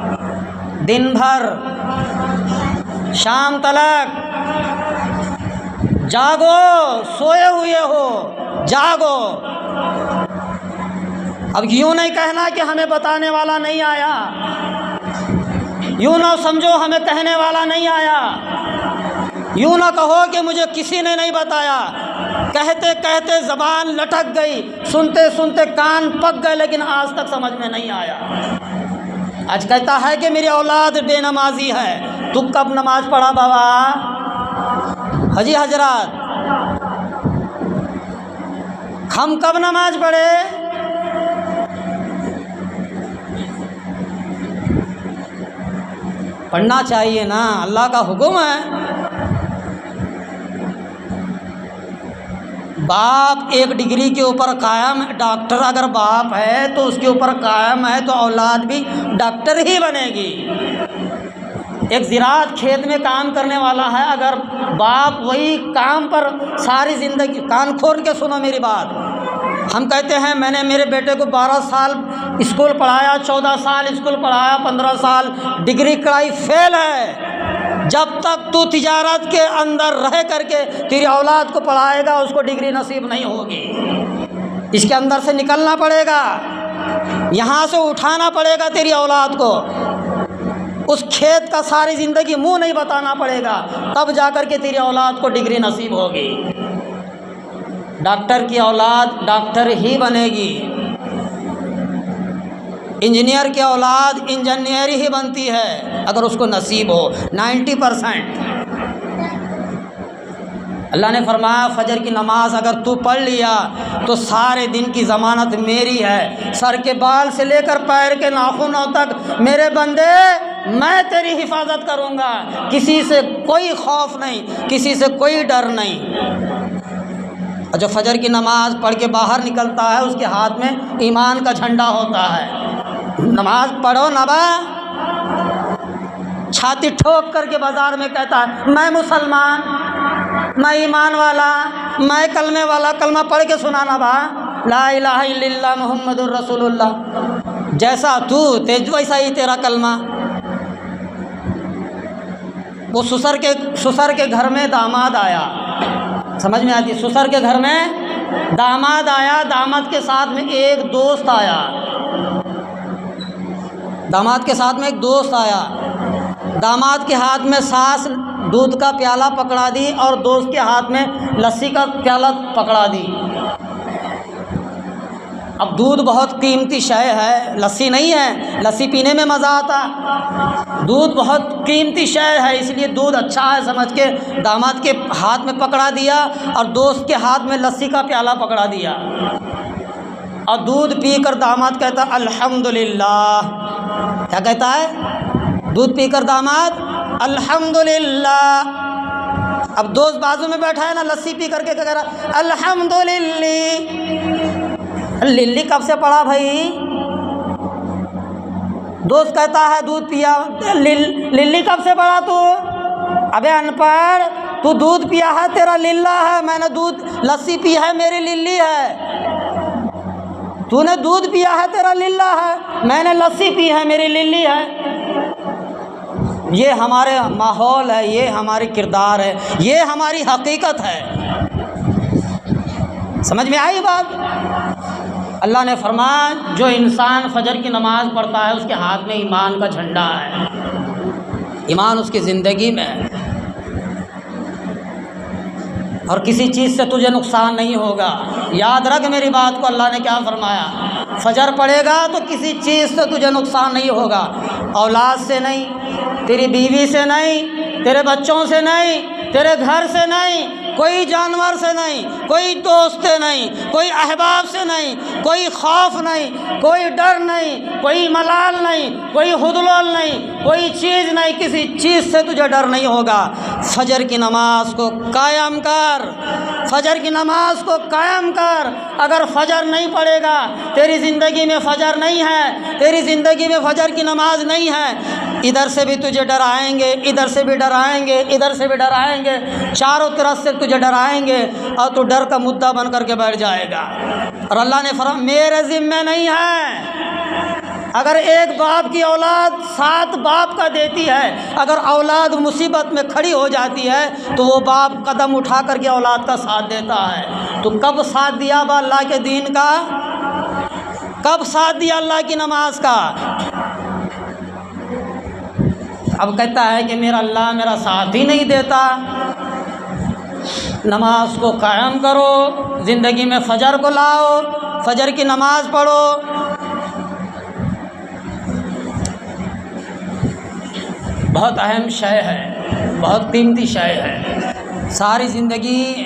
دن بھر شام تلک جاگو، سوئے ہوئے ہو جاگو۔ اب یوں نہیں کہنا کہ ہمیں بتانے والا نہیں آیا، یوں نہ سمجھو ہمیں کہنے والا نہیں آیا، یوں نہ کہو کہ مجھے کسی نے نہیں بتایا۔ کہتے کہتے زبان لٹک گئی، سنتے سنتے کان پک گئے، لیکن آج تک سمجھ میں نہیں آیا۔ آج کہتا ہے کہ میری اولاد بے نمازی ہے، تو کب نماز پڑھا بابا؟ حجی حضرات ہم کب نماز پڑھے؟ پڑھنا چاہیے نا، اللہ کا حکم ہے۔ باپ ایک ڈگری کے اوپر قائم، ڈاکٹر اگر باپ ہے تو اس کے اوپر قائم ہے تو اولاد بھی ڈاکٹر ہی بنے گی۔ ایک زراعت کھیت میں کام کرنے والا ہے، اگر باپ وہی کام پر ساری زندگی، کان کھول کے سنو میری بات، ہم کہتے ہیں میں نے میرے بیٹے کو 12 سال اسکول پڑھایا، 14 سال اسکول پڑھایا، 15 سال ڈگری کرائی، فیل ہے۔ جب تک تو تجارت کے اندر رہ کر کے تیری اولاد کو پڑھائے گا اس کو ڈگری نصیب نہیں ہوگی۔ اس کے اندر سے نکلنا پڑے گا، یہاں سے اٹھانا پڑے گا تیری اولاد کو، اس کھیت کا ساری زندگی منہ نہیں بتانا پڑے گا، تب جا کر کے تیری اولاد کو ڈگری نصیب ہوگی۔ ڈاکٹر کی اولاد ڈاکٹر ہی بنے گی، انجینئر کی اولاد انجینئر ہی بنتی ہے اگر اس کو نصیب ہو 90%۔ اللہ نے فرمایا فجر کی نماز اگر تو پڑھ لیا تو سارے دن کی ضمانت میری ہے، سر کے بال سے لے کر پیر کے ناخنوں تک میرے بندے میں تیری حفاظت کروں گا، کسی سے کوئی خوف نہیں، کسی سے کوئی ڈر نہیں۔ اور جو فجر کی نماز پڑھ کے باہر نکلتا ہے اس کے ہاتھ میں ایمان کا جھنڈا ہوتا ہے۔ نماز پڑھو نبا، چھاتی ٹھوک کر کے بازار میں کہتا ہے میں مسلمان، میں ایمان والا، میں کلمے والا، کلمہ پڑھ کے سنا نبا، لا الہ الا اللہ محمد الرسول اللہ، جیسا تو تیج ویسا ہی تیرا کلمہ۔ وہ سسر کے گھر میں داماد آیا، سمجھ میں آتی، سسر کے گھر میں داماد آیا، داماد کے ساتھ میں ایک دوست آیا، داماد کے ساتھ میں ایک دوست آیا، داماد کے ہاتھ میں ساس دودھ کا پیالہ پکڑا دی اور دوست کے ہاتھ میں لسی کا پیالہ پکڑا دی۔ اب دودھ بہت قیمتی شے ہے، لسی نہیں ہے، لسی پینے میں مزہ آتا، دودھ بہت قیمتی شے ہے، اس لیے دودھ اچھا ہے سمجھ کے داماد کے ہاتھ میں پکڑا دیا اور دوست کے ہاتھ میں لسی کا پیالہ پکڑا دیا، اور دودھ پی کر داماد کہتا الحمدللہ، کیا کہتا ہے؟ دودھ پی کر داماد الحمدللہ۔ اب دوست بازو میں بیٹھا ہے نا، لسی پی کر کے کہہ رہا الحمدللہ۔ للی کب سے پڑا بھائی؟ دوست کہتا ہے دودھ پیا، للی کب سے پڑا تو؟ ابے ان پڑھ، تو دودھ پیا ہے تیرا للہ ہے، میں نے دودھ لسی پی ہے میری للی ہے، تو نے دودھ پیا ہے تیرا للہ ہے، میں نے لسی پی ہے میری للی ہے۔ یہ ہمارے ماحول ہے، یہ ہماری کردار ہے، یہ ہماری حقیقت ہے۔ سمجھ میں آئی بات؟ اللہ نے فرمایا جو انسان فجر کی نماز پڑھتا ہے اس کے ہاتھ میں ایمان کا جھنڈا ہے، ایمان اس کی زندگی میں ہے، اور کسی چیز سے تجھے نقصان نہیں ہوگا۔ یاد رکھ میری بات کو، اللہ نے کیا فرمایا، فجر پڑھے گا تو کسی چیز سے تجھے نقصان نہیں ہوگا، اولاد سے نہیں، تیری بیوی سے نہیں، تیرے بچوں سے نہیں، تیرے گھر سے نہیں، کوئی جانور سے نہیں، کوئی دوست سے نہیں، کوئی احباب سے نہیں، کوئی خوف نہیں، کوئی ڈر نہیں، کوئی ملال نہیں، کوئی حدلول نہیں، کوئی چیز نہیں، کسی چیز سے تجھے ڈر نہیں ہوگا۔ فجر کی نماز کو قائم کر، فجر کی نماز کو قائم کر۔ اگر فجر نہیں پڑھے گا، تیری زندگی میں فجر نہیں ہے، تیری زندگی میں فجر کی نماز نہیں ہے، ادھر سے بھی تجھے ڈرائیں گے، ادھر سے بھی ڈرائیں گے، ادھر سے بھی ڈرائیں گے، چاروں طرف سے تجھے ڈرائیں گے اور تو ڈر کا مدعا بن کر کے بیٹھ جائے گا۔ اور اللہ نے فرمایا میرے ذمہ نہیں ہے۔ اگر ایک باپ کی اولاد 7 باپ کا دیتی ہے، اگر اولاد مصیبت میں کھڑی ہو جاتی ہے تو وہ باپ قدم اٹھا کر کے اولاد کا ساتھ دیتا ہے۔ تو کب ساتھ دیا با اللہ کے دین کا؟ کب ساتھ دیا اللہ کی نماز کا؟ اب کہتا ہے کہ میرا اللہ میرا ساتھ ہی نہیں دیتا۔ نماز کو قائم کرو، زندگی میں فجر کو لاؤ، فجر کی نماز پڑھو۔ بہت اہم شے ہے، بہت قیمتی شے ہے۔ ساری زندگی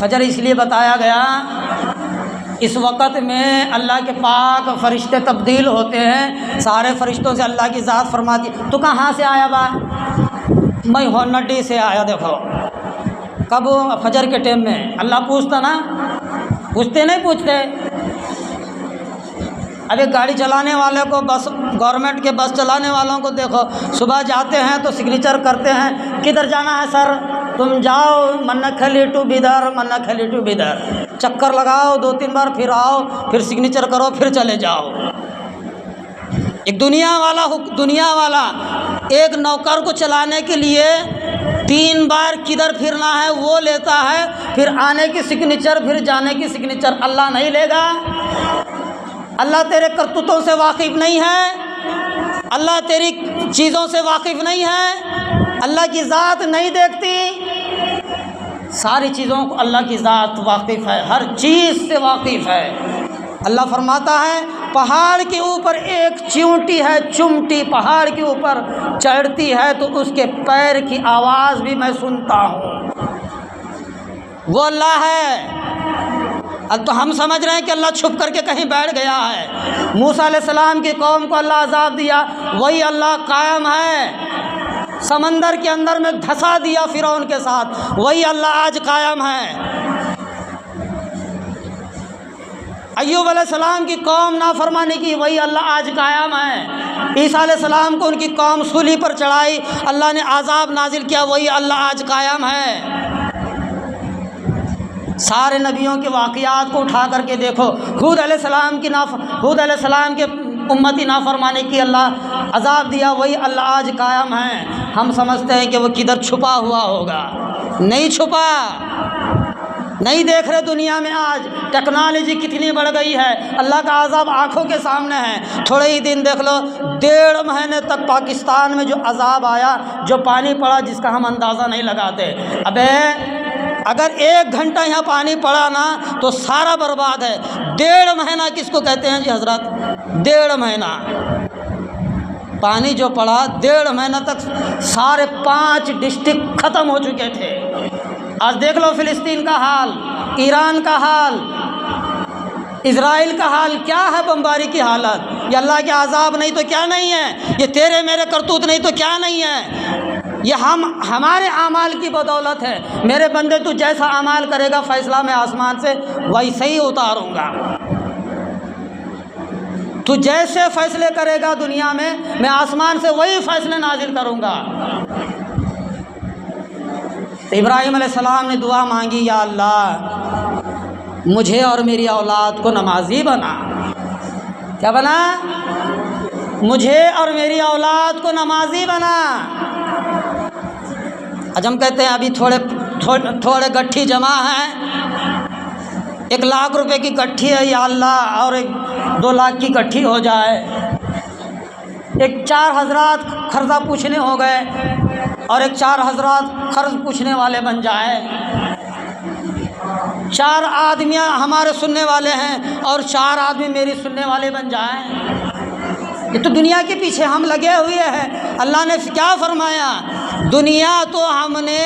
فجر اس لیے بتایا گیا اس وقت میں اللہ کے پاک فرشتے تبدیل ہوتے ہیں، سارے فرشتوں سے اللہ کی ذات فرماتی تو کہاں سے آیا با؟ میں ہونڈی سے آیا۔ دیکھو کب؟ فجر کے ٹائم میں۔ اللہ پوچھتا نا، پوچھتے نہیں پوچھتے؟ ابھی گاڑی چلانے والے کو، بس گورنمنٹ کے بس چلانے والوں کو دیکھو، صبح جاتے ہیں تو سگنیچر کرتے ہیں، کدھر جانا ہے سر؟ تم جاؤ منکھلی ٹو بیدر، منکھلی ٹو بیدر، چکر لگاؤ 2-3 بار، پھر آؤ، پھر سگنیچر کرو، پھر چلے جاؤ۔ ایک دنیا والا ایک نوکر کو چلانے کے لیے 3 بار کدھر پھرنا ہے وہ لیتا ہے، پھر آنے کی سگنیچر، پھر جانے کی سگنیچر۔ اللہ نہیں لے گا؟ اللہ تیرے کرتوتوں سے واقف نہیں ہے؟ اللہ تیری چیزوں سے واقف نہیں ہے؟ اللہ کی ذات نہیں دیکھتی؟ ساری چیزوں کو اللہ کی ذات واقف ہے، ہر چیز سے واقف ہے۔ اللہ فرماتا ہے پہاڑ کے اوپر ایک چیونٹی ہے، چمٹی پہاڑ کے اوپر چڑھتی ہے تو اس کے پیر کی آواز بھی میں سنتا ہوں۔ وہ اللہ ہے۔ اب تو ہم سمجھ رہے ہیں کہ اللہ چھپ کر کے کہیں بیٹھ گیا ہے۔ موسیٰ علیہ السلام کی قوم کو اللہ عذاب دیا، وہی اللہ قائم ہے۔ سمندر کے اندر میں دھسا دیا فرعون کے ساتھ، وہی اللہ آج قائم ہے۔ ایوب علیہ السلام کی قوم نافرمانی کی، وہی اللہ آج قائم ہے۔ عیسیٰ علیہ السلام کو ان کی قوم سولی پر چڑھائی، اللہ نے عذاب نازل کیا، وہی اللہ آج قائم ہے۔ سارے نبیوں کے واقعات کو اٹھا کر کے دیکھو، ہود علیہ السلام کے امتی نافرمانی کی، اللہ عذاب دیا، وہی اللہ آج قائم ہے۔ ہم سمجھتے ہیں کہ وہ کدھر چھپا ہوا ہوگا، نہیں چھپا، نہیں دیکھ رہے دنیا میں آج ٹیکنالوجی کتنی بڑھ گئی ہے، اللہ کا عذاب آنکھوں کے سامنے ہے۔ تھوڑے ہی دن دیکھ لو، 1.5 مہینے تک پاکستان میں جو عذاب آیا، جو پانی پڑا جس کا ہم اندازہ نہیں لگاتے۔ ابے اگر 1 گھنٹہ یہاں پانی پڑا نا تو سارا برباد ہے۔ 1.5 مہینہ کس کو کہتے ہیں جی حضرات؟ 1.5 مہینہ پانی جو پڑا، 1.5 مہینہ تک سارے 5 ڈسٹرکٹ ختم ہو چکے تھے۔ آج دیکھ لو فلسطین کا حال، ایران کا حال، اسرائیل کا حال کیا ہے، بمباری کی حالت۔ یہ اللہ کے عذاب نہیں تو کیا نہیں ہے، یہ تیرے میرے کرتوت نہیں تو کیا نہیں ہے، یہ ہمارے اعمال کی بدولت ہے۔ میرے بندے تو جیسا اعمال کرے گا فیصلہ میں آسمان سے ویسے ہی اتاروں گا۔ تو جیسے فیصلے کرے گا دنیا میں آسمان سے وہی فیصلے نازل کروں گا۔ تو ابراہیم علیہ السلام نے دعا مانگی، یا اللہ مجھے اور میری اولاد کو نمازی بنا۔ کیا بنا؟ مجھے اور میری اولاد کو نمازی بنا۔ آج ہم کہتے ہیں ابھی تھوڑے گٹھی جمع ہیں، 1 لاکھ روپے کی گٹھی ہے، یا اللہ اور 2 لاکھ کی گٹھی ہو جائے۔ 4 حضرات قرضہ پوچھنے ہو گئے اور 4 حضرات قرض پوچھنے والے بن جائیں۔ 4 آدمیاں ہمارے سننے والے ہیں اور 4 آدمی میری سننے والے بن جائیں۔ یہ تو دنیا کے پیچھے ہم لگے ہوئے ہیں۔ اللہ نے کیا فرمایا؟ دنیا تو ہم نے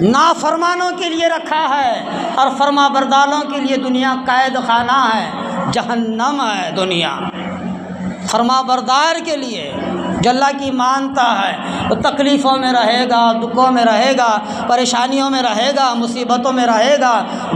نافرمانوں کے لیے رکھا ہے اور فرما برداروں کے لیے دنیا قید خانہ ہے، جہنم ہے دنیا۔ فرما بردار کے لیے جو اللہ کی مانتا ہے وہ تکلیفوں میں رہے گا، دکھوں میں رہے گا، پریشانیوں میں رہے گا، مصیبتوں میں رہے گا،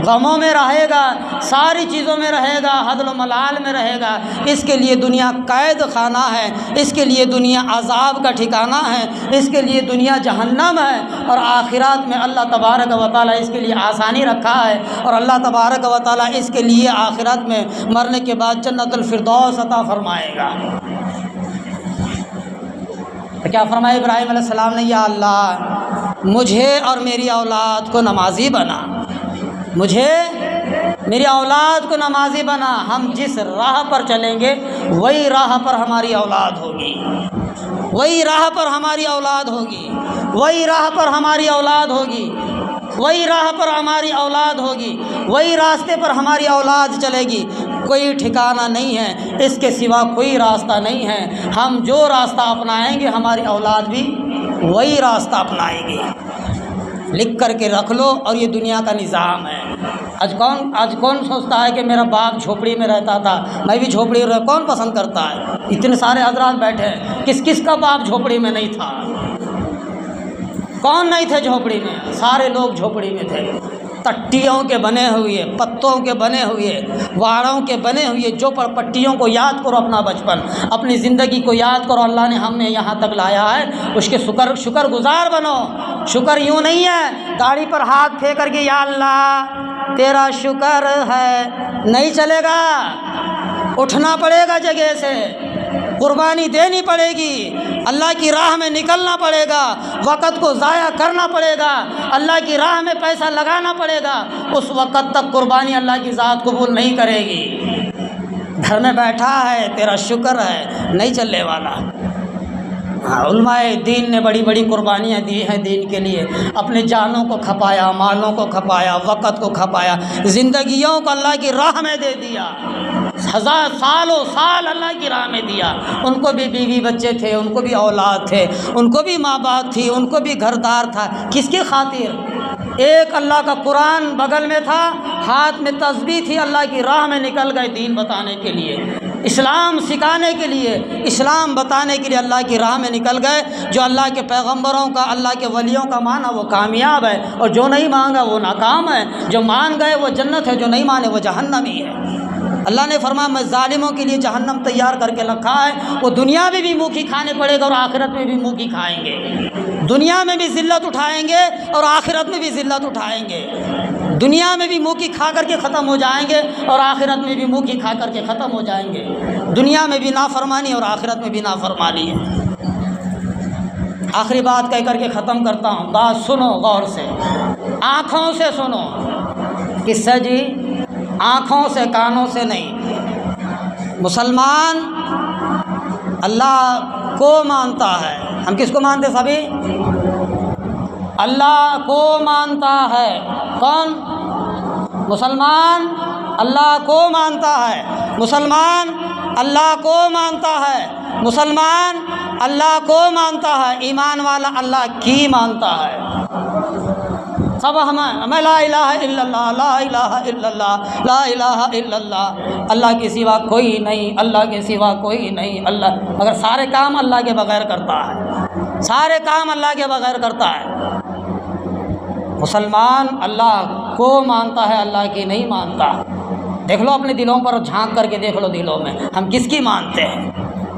غموں میں رہے گا، ساری چیزوں میں رہے گا، حدل و ملال میں رہے گا۔ اس کے لیے دنیا قید خانہ ہے، اس کے لیے دنیا عذاب کا ٹھکانہ ہے، اس کے لیے دنیا جہنم ہے۔ اور آخرات میں اللہ تبارک و تعالیٰ اس کے لیے آسانی رکھا ہے، اور اللہ تبارک و تعالیٰ اس کے لیے آخرت میں مرنے کے بعد جنت الفردوس عطا فرمائے گا۔ تو کیا فرمایا ابراہیم علیہ السلام نے؟ یا اللہ مجھے اور میری اولاد کو نمازی بنا، مجھے میری اولاد کو نمازی بنا۔ ہم جس راہ پر چلیں گے وہی راہ پر ہماری اولاد ہوگی، وہی راہ پر ہماری اولاد ہوگی، وہی راہ پر ہماری اولاد ہوگی، وہی راہ پر ہماری اولاد ہوگی، وہی راستے پر ہماری اولاد چلے گی۔ کوئی ٹھکانہ نہیں ہے، اس کے سوا کوئی راستہ نہیں ہے۔ ہم جو راستہ اپنائیں گے ہماری اولاد بھی وہی راستہ اپنائے گی۔ لکھ کر کے رکھ لو، اور یہ دنیا کا نظام ہے۔ آج کون سوچتا ہے کہ میرا باپ جھوپڑی میں رہتا تھا، میں بھی جھوپڑی میں کون پسند کرتا ہے؟ اتنے سارے حضرات بیٹھے ہیں، کس کس کا باپ جھوپڑی میں نہیں تھا؟ کون نہیں تھے جھوپڑی میں؟ سارے لوگ جھوپڑی میں تھے، ٹٹیوں کے بنے ہوئے، پتوں کے بنے ہوئے، واڑوں کے بنے ہوئے، جو پٹیوں کو یاد کرو اپنا بچپن، اپنی زندگی کو یاد کرو، اللہ نے ہم نے یہاں تک لایا ہے، اس کے شکر گزار بنو۔ شکر یوں نہیں ہے گاڑی پر ہاتھ پھینک کر کے یا اللہ تیرا شکر ہے، نہیں چلے گا، اٹھنا پڑے گا جگہ سے، قربانی دینی پڑے گی، اللہ کی راہ میں نکلنا پڑے گا، وقت کو ضائع کرنا پڑے گا، اللہ کی راہ میں پیسہ لگانا پڑے گا، اس وقت تک قربانی اللہ کی ذات قبول نہیں کرے گی۔ گھر میں بیٹھا ہے تیرا شکر ہے، نہیں چلنے والا۔ علماء دین نے بڑی بڑی قربانیاں دی ہیں دین کے لیے، اپنے جانوں کو کھپایا، مالوں کو کھپایا، وقت کو کھپایا، زندگیوں کو اللہ کی راہ میں دے دیا، سالوں سال اللہ کی راہ میں دیا۔ ان کو بھی بیوی بچے تھے، ان کو بھی اولاد تھے، ان کو بھی ماں باپ تھی، ان کو بھی گھر دار تھا، کس کی خاطر؟ ایک اللہ کا قرآن بغل میں تھا، ہاتھ میں تسبیح تھی، اللہ کی راہ میں نکل گئے دین بتانے کے لیے، اسلام سکھانے کے لیے، اسلام بتانے کے لیے اللہ کی راہ میں نکل گئے۔ جو اللہ کے پیغمبروں کا، اللہ کے ولیوں کا مانا وہ کامیاب ہے، اور جو نہیں مانگا وہ ناکام ہے، جو مان گئے وہ جنت ہے، جو نہیں مانے وہ جہنمی ہے۔ اللہ نے فرمایا میں ظالموں کے لیے جہنم تیار کر کے رکھا ہے، وہ دنیا میں بھی منہ کی کھانے پڑے گا اور آخرت میں بھی منہ کی کھائیں گے، دنیا میں بھی ذلت اٹھائیں گے اور آخرت میں بھی ذلت اٹھائیں گے، دنیا میں بھی منہ کی کھا کر کے ختم ہو جائیں گے اور آخرت میں بھی منہ کی کھا کر کے ختم ہو جائیں گے، دنیا میں بھی نافرمانی اور آخرت میں بھی نافرمانی ہے۔ آخری بات کہہ کر کے ختم کرتا ہوں، بات سنو غور سے، آنکھوں سے سنو، کس سے جی؟ آنکھوں سے، کانوں سے نہیں۔ مسلمان اللہ کو مانتا ہے، ہم کس کو مانتے سبھی؟ اللہ کو مانتا ہے۔ کون؟ مسلمان اللہ کو مانتا ہے، مسلمان اللہ کو مانتا ہے، مسلمان اللہ کو مانتا ہے، ایمان والا اللہ کی مانتا ہے۔ سب ہمیں لا الہ الا اللہ، لا الہ الا اللہ، لا الہ الا اللہ، اللہ کے سوا کوئی نہیں، اللہ کے سوا کوئی نہیں، اللہ، مگر سارے کام اللہ کے بغیر کرتا ہے، سارے کام اللہ کے بغیر کرتا ہے۔ مسلمان اللہ کو مانتا ہے، اللہ کی نہیں مانتا۔ دیکھ لو اپنے دلوں پر جھانک کر کے دیکھ لو دلوں میں ہم کس کی مانتے ہیں۔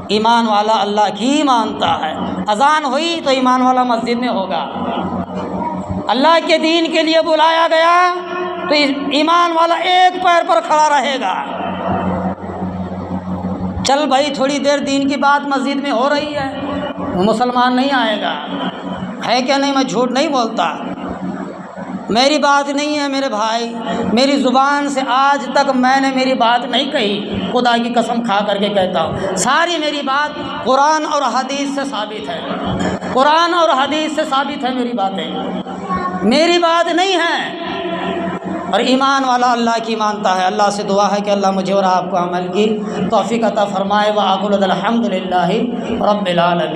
ایمان والا اللہ کی مانتا ہے۔ اذان ہوئی تو ایمان والا مسجد میں ہوگا، اللہ کے دین کے لیے بلایا گیا تو ایمان والا ایک پیر پر کھڑا رہے گا۔ چل بھائی تھوڑی دیر دین کی بات مسجد میں ہو رہی ہے، وہ مسلمان نہیں آئے گا، ہے کیا نہیں؟ میں جھوٹ نہیں بولتا، میری بات نہیں ہے میرے بھائی، میری زبان سے آج تک میں نے میری بات نہیں کہی، خدا کی قسم کھا کر کے کہتا ہوں، ساری میری بات قرآن اور حدیث سے ثابت ہے، قرآن اور حدیث سے ثابت ہے میری باتیں، میری بات نہیں ہے۔ اور ایمان والا اللہ کی مانتا ہے۔ اللہ سے دعا ہے کہ اللہ مجھے اور آپ کو عمل کی توفیق عطا فرمائے۔ وأقول الحمد للہ رب العالمین۔